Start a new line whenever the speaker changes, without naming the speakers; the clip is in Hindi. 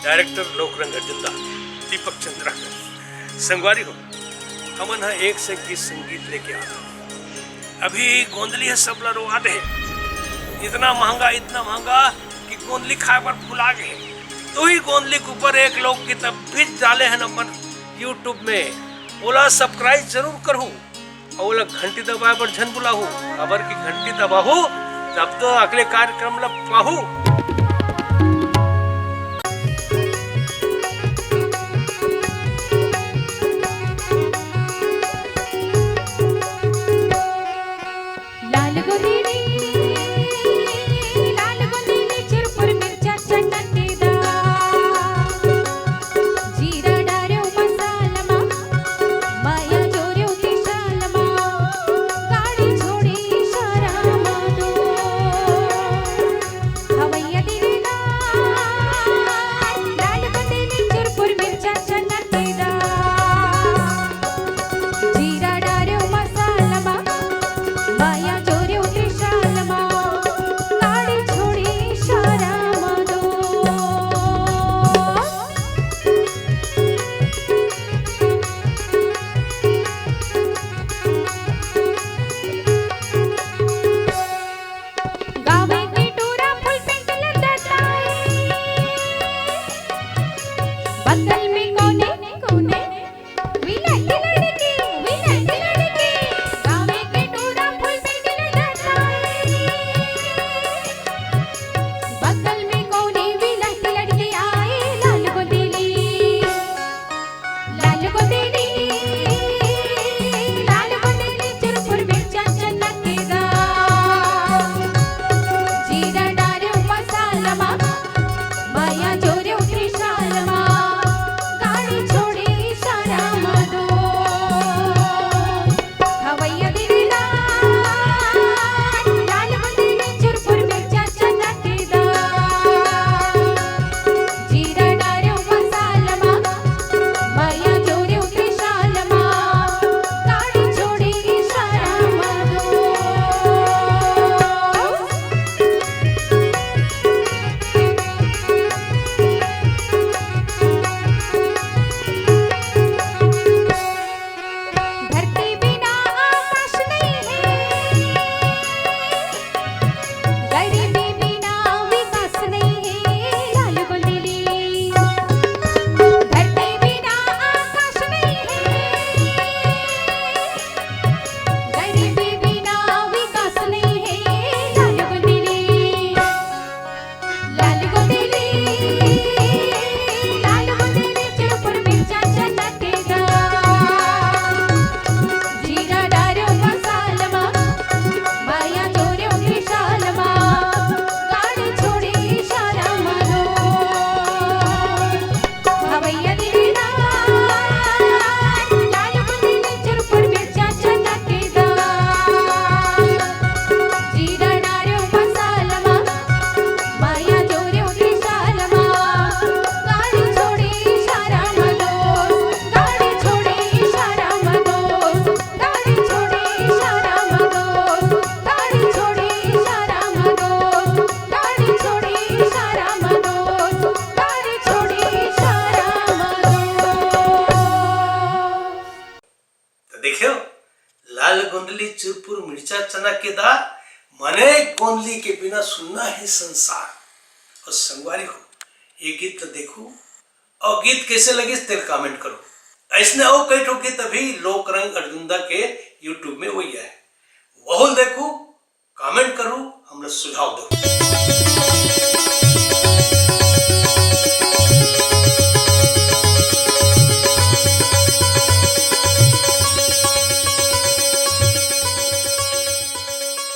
डायरेक्टर लोकरंग अर्जुनदा, दीपक चंद्राकर, संगवारी हो हमन है एक से गीत संगीत लेके आ रहा। अभी गोंदली है सब लड़वा दे, इतना महंगा कि गोंदली खाए पर भुला गए। तो ही गोंदली के ऊपर एक लोग की तब बीच डाले हैं नंबर यूट्यूब में, बोला सब्सक्राइब जरूर करूँ और बोला घंटी दबाए पर झन बुलाहू, खबर की घंटी दबाहू तब तो अगले कार्यक्रम लग पाहू।
लाल गोंदली चुरपुर मिर्चा चना के दाल मने गोंदली के बिना सुनना है संसार। और संगवारी हो ये गीत तो देखो और गीत कैसे लगे तेरे कमेंट करो। ऐसने और कई ठो गीत अभी लोकरंग अर्जुनदा के यूट्यूब में वही है, वह देखो कमेंट करो, हमरा सुझाव दो।